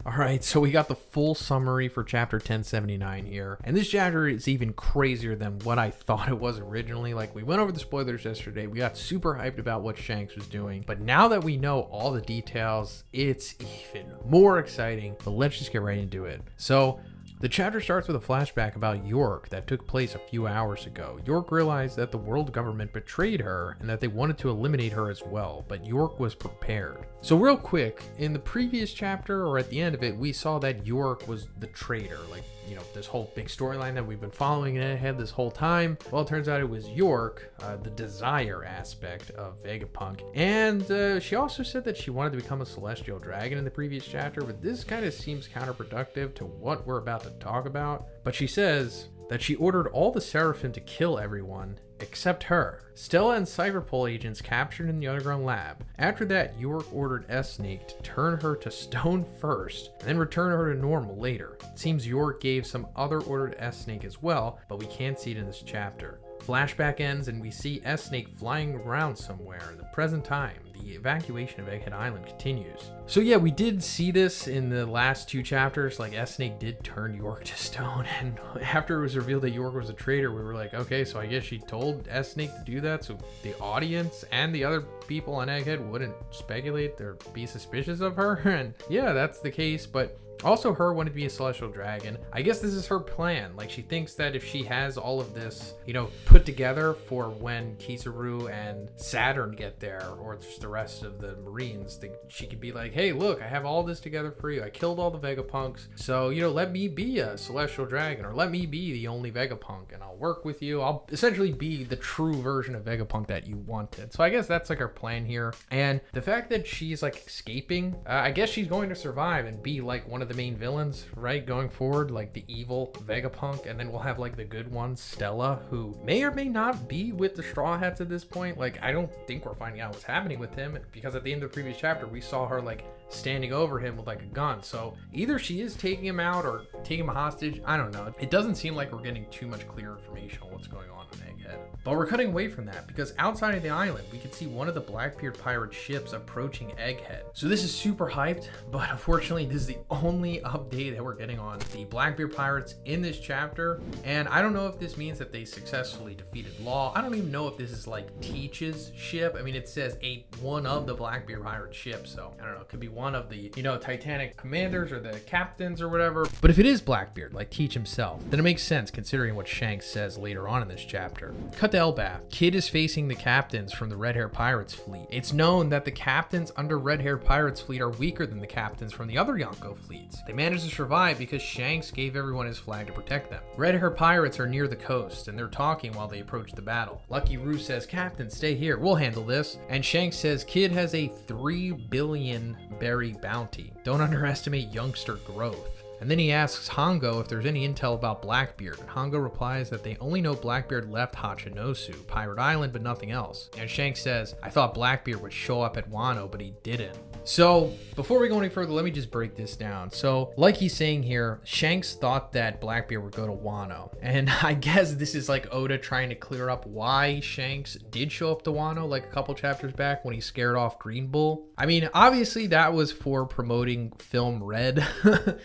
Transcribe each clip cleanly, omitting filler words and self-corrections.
Alright, so we got the full summary for chapter 1079 here. And this chapter is even crazier than what I thought it was originally. Like, we went over the spoilers yesterday. We got super hyped about what Shanks was doing. But now that we know all the details, it's even more exciting. But let's just get right into it. So, the chapter starts with a flashback about York that took place a few hours ago. York realized that the world government betrayed her and that they wanted to eliminate her as well, but York was prepared. So real quick, in the previous chapter, or at the end of it, we saw that York was the traitor. Like, you know, this whole big storyline that we've been following ahead this whole time. Well, it turns out it was York, the desire aspect of Vegapunk. And she also said that she wanted to become a celestial dragon in the previous chapter, but this kind of seems counterproductive to what we're about to talk about. But she says that she ordered all the Seraphim to kill everyone except her. Stella and Cyberpol agents captured in the underground lab. After that, York ordered S-Snake to turn her to stone first, and then return her to normal later. It seems York gave some other order to S-Snake as well, but we can't see it in this chapter. Flashback ends and we see S-Snake flying around somewhere in the present time. The evacuation of Egghead Island continues. So yeah, we did see this in the last two chapters, like S-Snake did turn York to stone, and after it was revealed that York was a traitor, we were like, okay, so I guess she told S-Snake to do that so the audience and the other people on Egghead wouldn't speculate or be suspicious of her, and yeah, that's the case, but also her wanted to be a celestial dragon. I guess this is her plan. Like, she thinks that if she has all of this, you know, put together for when Kizaru and Saturn get there, or just the rest of the Marines, she could be like, hey, look, I have all this together for you. I killed all the Vegapunks. So, you know, let me be a celestial dragon, or let me be the only Vegapunk, and I'll work with you. I'll essentially be the true version of Vegapunk that you wanted. So I guess that's like her plan here. And the fact that she's like escaping, I guess she's going to survive and be like one of the main villains, right, going forward, like the evil Vegapunk, and then we'll have like the good one, Stella, who may or may not be with the Straw Hats at this point. Like, I don't think we're finding out what's happening with him, because at the end of the previous chapter we saw her like standing over him with like a gun. So either she is taking him out or taking him hostage. I don't know. It doesn't seem like we're getting too much clear information on what's going on in Egghead. But we're cutting away from that, because outside of the island we can see one of the Blackbeard pirate ships approaching Egghead. So this is super hyped, but unfortunately this is the only update that we're getting on the Blackbeard pirates in this chapter. And I don't know if this means that they successfully defeated Law. I don't even know if this is like Teach's ship. I mean, it says one of the Blackbeard pirate ships, so I don't know, it could be one of the, you know, Titanic commanders or the captains or whatever. But if it is Blackbeard, like Teach himself, then it makes sense considering what Shanks says later on in this chapter. Cut to Elbaf. Kid is facing the captains from the Red Hair Pirates fleet. It's known that the captains under Red Hair Pirates fleet are weaker than the captains from the other Yonko fleets. They managed to survive because Shanks gave everyone his flag to protect them. Red Hair Pirates are near the coast and they're talking while they approach the battle. Lucky Roo says, Captain, stay here, we'll handle this. And Shanks says, Kid has a 3 billion berry bounty. Don't underestimate youngster growth. And then he asks Hongo if there's any intel about Blackbeard. And Hongo replies that they only know Blackbeard left Hachinosu, Pirate Island, but nothing else. And Shanks says, I thought Blackbeard would show up at Wano, but he didn't. So, before we go any further, let me just break this down. So, like he's saying here, Shanks thought that Blackbeard would go to Wano. And I guess this is like Oda trying to clear up why Shanks did show up to Wano like a couple chapters back when he scared off Green Bull. I mean, obviously that was for promoting Film Red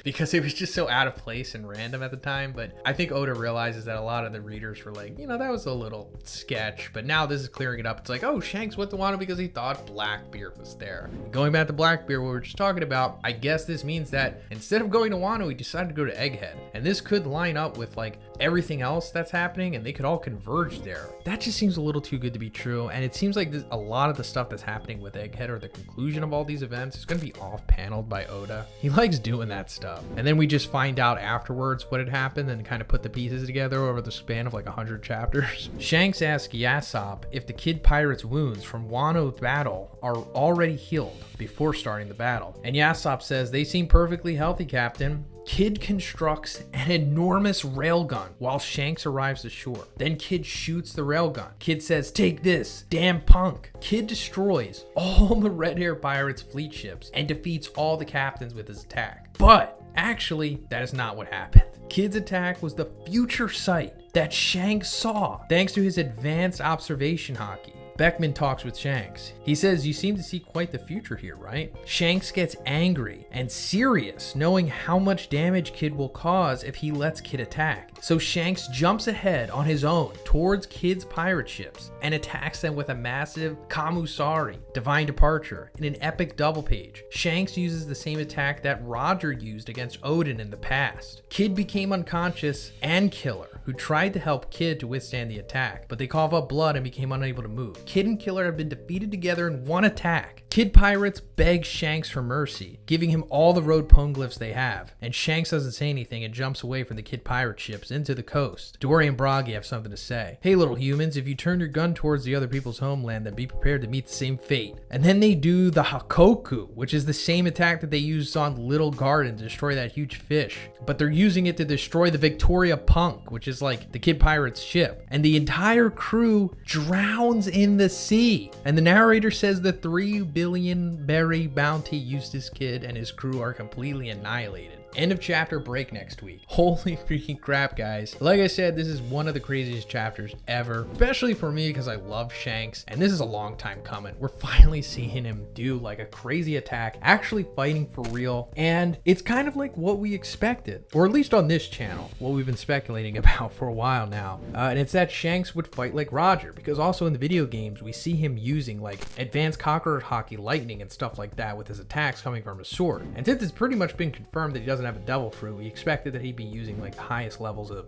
because it was just so out of place and random at the time. But I think Oda realizes that a lot of the readers were like, you know, that was a little sketch. But now this is clearing it up. It's like, oh, Shanks went to Wano because he thought Blackbeard was there. Going back to Blackbeard, what we were just talking about, I guess this means that instead of going to Wano, he decided to go to Egghead. And this could line up with like everything else that's happening and they could all converge there. That just seems a little too good to be true. And it seems like a lot of the stuff that's happening with Egghead, or the conclusion of all these events, is going to be off-paneled by Oda. He likes doing that stuff. And then we just find out afterwards what had happened and kind of put the pieces together over the span of like 100 chapters. Shanks asks Yasopp if the Kid Pirate's wounds from Wano's battle are already healed before starting the battle. And Yasopp says, they seem perfectly healthy, Captain. Kid constructs an enormous railgun while Shanks arrives ashore. Then Kid shoots the railgun. Kid says, take this, damn punk. Kid destroys all the Red Hair Pirates' fleet ships and defeats all the captains with his attack. But actually, that is not what happened. Kid's attack was the future sight that Shanks saw thanks to his advanced observation haki. Beckman talks with Shanks. He says, "You seem to see quite the future here, right?" Shanks gets angry and serious, knowing how much damage Kid will cause if he lets Kid attack. So Shanks jumps ahead on his own towards Kid's pirate ships and attacks them with a massive Kamusari, Divine Departure, in an epic double page. Shanks uses the same attack that Roger used against Odin in the past. Kid became unconscious and Killer, who tried to help Kid to withstand the attack, but they coughed up blood and became unable to move. Kid and Killer have been defeated together in one attack. Kid pirates beg Shanks for mercy, giving him all the road poneglyphs they have, and Shanks doesn't say anything and jumps away from the Kid pirate ships into the coast. Dory and Bragi have something to say. "Hey little humans, if you turn your gun towards the other people's homeland, then be prepared to meet the same fate." And then they do the Hakoku, which is the same attack that they used on Little Garden to destroy that huge fish, but they're using it to destroy the Victoria Punk, which is like the Kid pirate's ship, and the entire crew drowns in the sea. And the narrator says the 3 billion berry bounty Eustace Kid and his crew are completely annihilated. End of chapter, break next week. Holy freaking crap, guys. Like I said, this is one of the craziest chapters ever, especially for me because I love Shanks, and this is a long time coming. We're finally seeing him do like a crazy attack, actually fighting for real, and it's kind of like what we expected, or at least on this channel, what we've been speculating about for a while now. And it's that Shanks would fight like Roger, because also in the video games, we see him using like advanced cockroach hockey lightning and stuff like that with his attacks coming from his sword. And since it's pretty much been confirmed that he doesn't have a devil fruit, we expected that he'd be using like the highest levels of,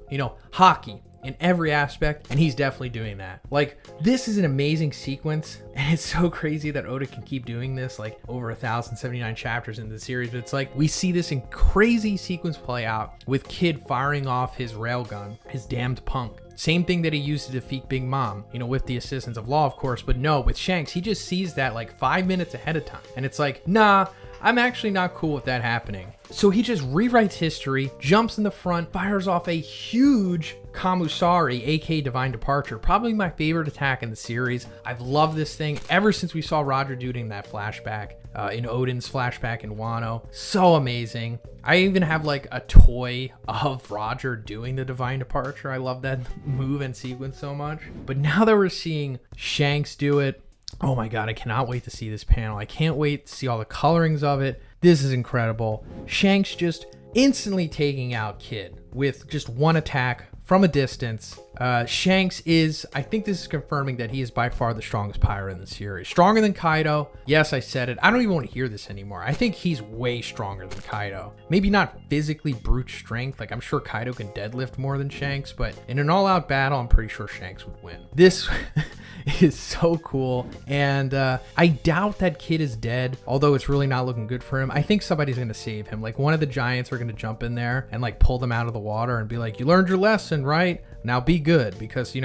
hockey in every aspect, and he's definitely doing that. Like, this is an amazing sequence, and it's so crazy that Oda can keep doing this like over 1,079 chapters in the series. But it's like we see this in crazy sequence play out with Kid firing off his railgun, his damned punk. Same thing that he used to defeat Big Mom, with the assistance of Law, of course. But no, with Shanks, he just sees that like 5 minutes ahead of time, and it's like, nah, I'm actually not cool with that happening. So he just rewrites history, jumps in the front, fires off a huge Kamusari, aka Divine Departure, probably my favorite attack in the series. I've loved this thing ever since we saw Roger doing that flashback, in Odin's flashback in Wano. So amazing. I even have like a toy of Roger doing the Divine Departure. I love that move and sequence so much. But now that we're seeing Shanks do it, oh my god, I cannot wait to see this panel. I can't wait to see all the colorings of it. This is incredible. Shanks just instantly taking out Kid with just one attack from a distance. Shanks is, I think this is confirming that he is by far the strongest pirate in the series. Stronger than Kaido. Yes, I said it. I don't even want to hear this anymore. I think he's way stronger than Kaido. Maybe not physically brute strength. Like, I'm sure Kaido can deadlift more than Shanks, but in an all-out battle, I'm pretty sure Shanks would win. This is so cool, and I doubt that Kid is dead, although it's really not looking good for him. I think somebody's going to save him. Like, one of the giants are going to jump in there and like pull them out of the water and be like, "You learned your lesson, right? Now be good," because,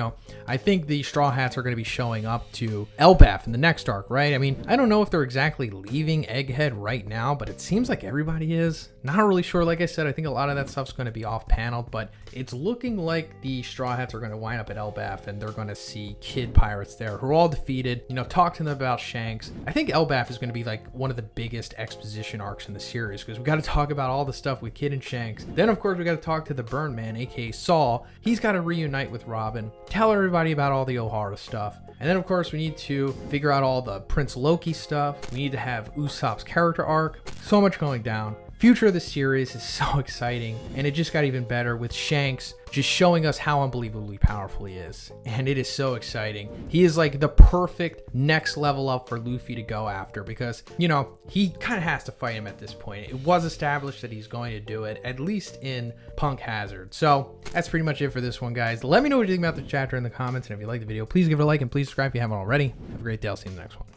I think the Straw Hats are going to be showing up to Elbaf in the next arc, right? I mean, I don't know if they're exactly leaving Egghead right now, but it seems like everybody is. Not really sure. Like I said, I think a lot of that stuff's going to be off-paneled, but it's looking like the Straw Hats are going to wind up at Elbaf, and they're going to see Kid pirates there who are all defeated, talk to them about Shanks. I think Elbaf is going to be like one of the biggest exposition arcs in the series, because we got to talk about all the stuff with Kid and Shanks. Then, of course, we got to talk to the Burn Man, aka Saul. He's got to reunite with Robin, tell everybody about all the Ohara stuff. And then, of course, we need to figure out all the Prince Loki stuff. We need to have Usopp's character arc. So much going down. Future of the series is so exciting, and it just got even better with Shanks just showing us how unbelievably powerful he is. And it is so exciting. He is like the perfect next level up for Luffy to go after, because, he kind of has to fight him at this point. It was established that he's going to do it, at least in Punk Hazard. So that's pretty much it for this one, guys. Let me know what you think about the chapter in the comments, and if you like the video, please give it a like and please subscribe if you haven't already. Have a great day. I'll see you in the next one.